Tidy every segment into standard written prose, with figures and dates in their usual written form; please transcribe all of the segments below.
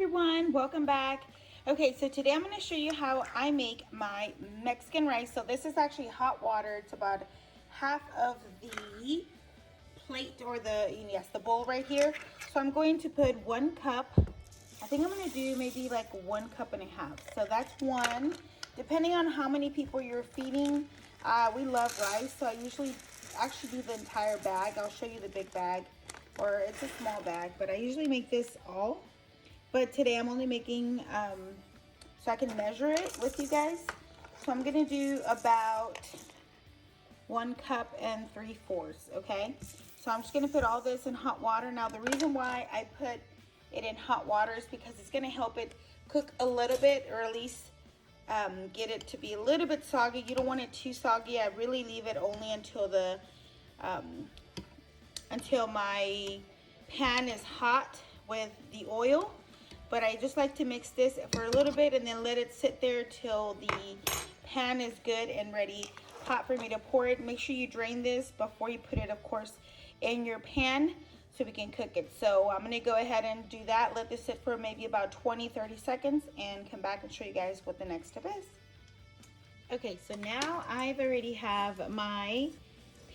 everyone, welcome back. Okay, so today I'm going to show you how I make my Mexican rice. So this is actually hot water. It's about half of the plate or the bowl right here. So I'm going to put 1 cup. I think I'm going to do maybe like 1.5 cups. So that's one. Depending on how many people you're feeding, we love rice. So I usually actually do the entire bag. I'll show you the big bag, or it's a small bag, but I usually make this all. But today I'm only making so I can measure it with you guys. So I'm gonna do about 1 3/4 cups, okay? So I'm just gonna put all this in hot water. Now the reason why I put it in hot water is because it's gonna help it cook a little bit, or at least get it to be a little bit soggy. You don't want it too soggy. I really leave it only until the until my pan is hot with the oil. But I just like to mix this for a little bit and then let it sit there till the pan is good and ready, hot for me to pour it. Make sure you drain this before you put it, of course, in your pan so we can cook it. So I'm gonna go ahead and do that. Let this sit for maybe about 20-30 seconds and come back and show you guys what the next step is. Okay, so now I've already have my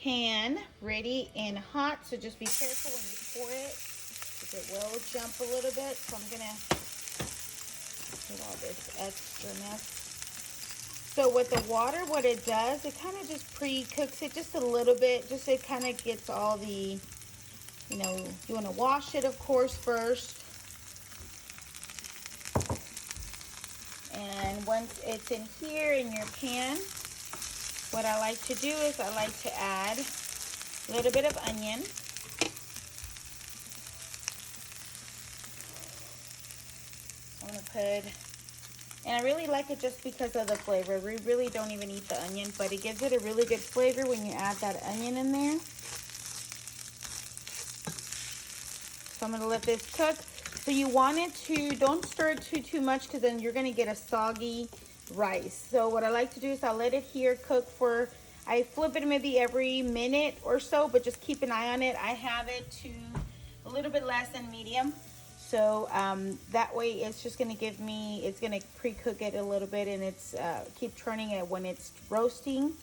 pan ready and hot, so just be careful when you pour it, because it will jump a little bit. So I'm gonna put all this extra mess. So with the water, what it does, it kind of just pre-cooks it just a little bit, just so it kind of gets all the, you want to wash it, of course, first. And once it's in here in your pan, what I like to do is I like to add a little bit of onion. I'm going to put, and I really like it just because of the flavor. We really don't even eat the onion, but it gives it a really good flavor when you add that onion in there. So I'm going to let this cook. So you want it to, don't stir it too much, because then you're going to get a soggy rice. So what I like to do is I'll let it here cook for, I flip it maybe every minute or so, but just keep an eye on it. I have it to a little bit less than medium. So that way it's just going to give me, it's going to pre-cook it a little bit, and it's keep turning it when it's roasting.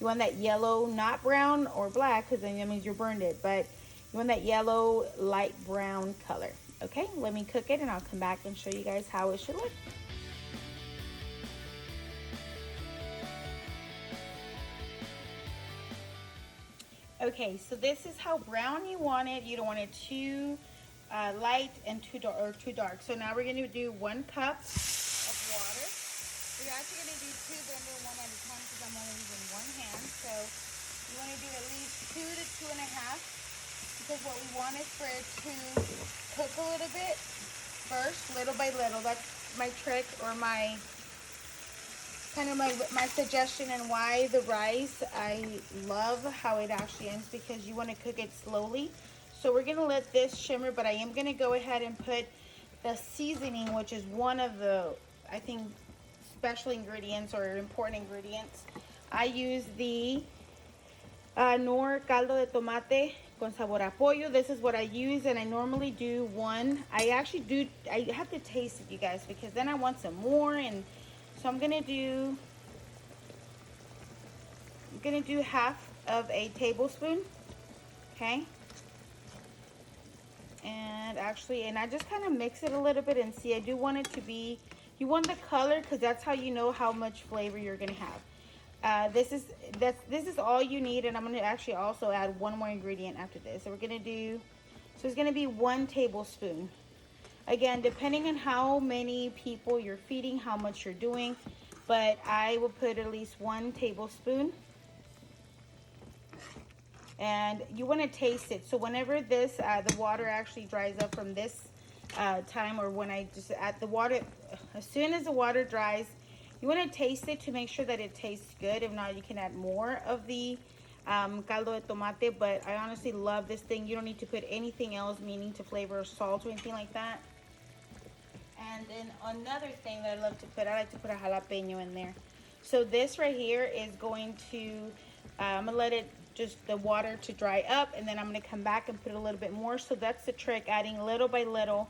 You want that yellow, not brown or black, because then that means you burned it, but you want that yellow, light brown color. Okay, let me cook it and I'll come back and show you guys how it should look. Okay, so this is how brown you want it. You don't want it too light and too dark. So now we're going to do 1 cup of water. We're actually going to do 2, but I'm doing one at a time because I'm only using one hand. So you want to do at least 2 to 2.5, because what we want is for it to cook a little bit first, little by little. That's my trick, or my kind of my suggestion, and why the rice, I love how it actually ends, because you want to cook it slowly. So we're going to let this shimmer, but I am going to go ahead and put the seasoning, which is one of the, I think, special ingredients or important ingredients. I use the Nor caldo de tomate con sabor a pollo. This is what I use, and I normally do one. I have to taste it, you guys, because then I want some more. And so I'm gonna do half of a tablespoon, okay? And I just kind of mix it a little bit, and see, I do want it to be, you want the color, because that's how you know how much flavor you're gonna have. This is all you need, and I'm going to actually also add one more ingredient after this. So we're going to do, so it's going to be 1 tablespoon. Again, depending on how many people you're feeding, how much you're doing, but I will put at least 1 tablespoon. And you want to taste it. So whenever this, the water actually dries up from this time, or when I just add the water, as soon as the water dries, you want to taste it to make sure that it tastes good. If not, you can add more of the caldo de tomate. But I honestly love this thing. You don't need to put anything else, meaning to flavor or salt or anything like that. And then another thing that I love to put, I like to put a jalapeno in there. So this right here is going to, I'm going to let it just the water to dry up, and then I'm going to come back and put a little bit more. So that's the trick, adding little by little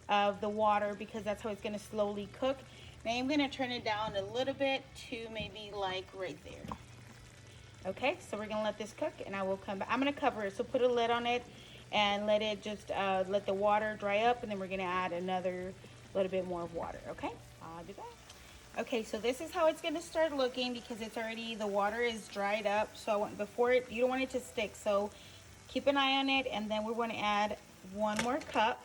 of the water because that's how it's going to slowly cook. Now I'm going to turn it down a little bit to maybe like right there. Okay, so we're going to let this cook and I will come back. I'm going to cover it, so put a lid on it and let it just let the water dry up, and then we're going to add another little bit more of water. Okay, I'll do that. Okay, so this is how it's going to start looking because it's already, the water is dried up. So I want, before it, you don't want it to stick, so keep an eye on it. And then we want to add 1 more cup,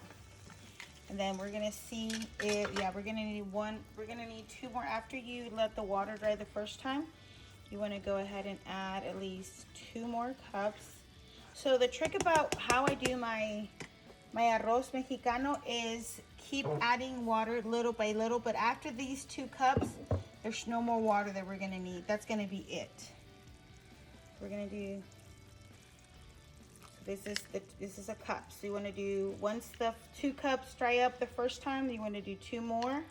and then we're going to see if, yeah, we're going to need 2 more after you let the water dry the first time. You want to go ahead and add at least 2 more cups. So the trick about how I do my arroz mexicano is keep adding water little by little, but after these 2 cups, there's no more water that we're gonna need. That's gonna be it. We're gonna do, this is a cup. So you wanna do, once the 2 cups dry up the first time, you wanna do 2 more,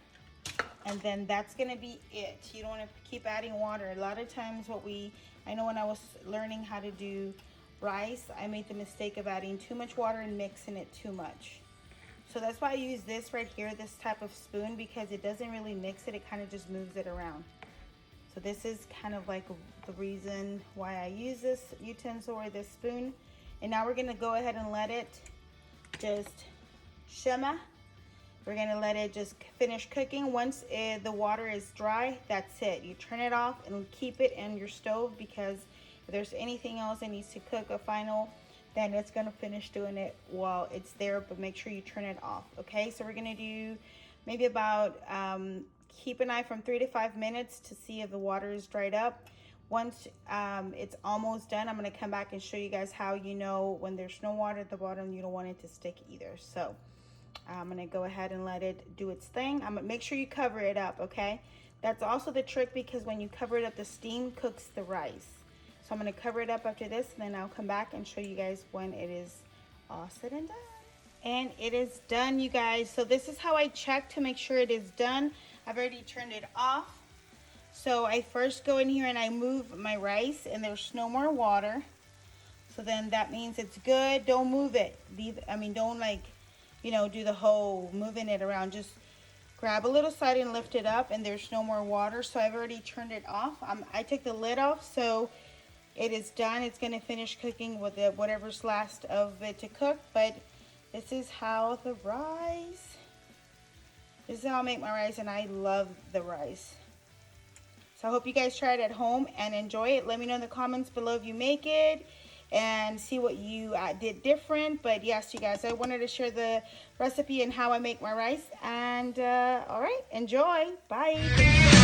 and then that's gonna be it. You don't wanna keep adding water. A lot of times I know when I was learning how to do rice, I made the mistake of adding too much water and mixing it too much. So that's why I use this right here, this type of spoon, because it doesn't really mix it, it kind of just moves it around. So this is kind of like the reason why I use this utensil or this spoon. And now we're gonna go ahead and let it just shimmer. We're gonna let it just finish cooking. Once the water is dry, that's it. You turn it off and keep it in your stove, because if there's anything else that needs to cook a final, then it's gonna finish doing it while it's there, but make sure you turn it off, okay? So we're gonna do maybe about, keep an eye from 3 to 5 minutes to see if the water is dried up. Once it's almost done, I'm gonna come back and show you guys how you know when there's no water at the bottom, you don't want it to stick either. So I'm gonna go ahead and let it do its thing. I'm gonna make sure you cover it up, okay? That's also the trick, because when you cover it up, the steam cooks the rice. So I'm gonna cover it up after this, and then I'll come back and show you guys when it is all said and done. And it is done, you guys. So this is how I check to make sure it is done. I've already turned it off. So I first go in here and I move my rice, and there's no more water. So then that means it's good. Don't move it. Don't like, do the whole moving it around. Just grab a little side and lift it up, and there's no more water. So I've already turned it off. I took the lid off, so it is done. It's going to finish cooking with whatever's last of it to cook. But this is how this is how I make my rice, and I love the rice. So I hope you guys try it at home and enjoy it. Let me know in the comments below if you make it and see what you did different. But yes, you guys, I wanted to share the recipe and how I make my rice. And all right, enjoy. Bye.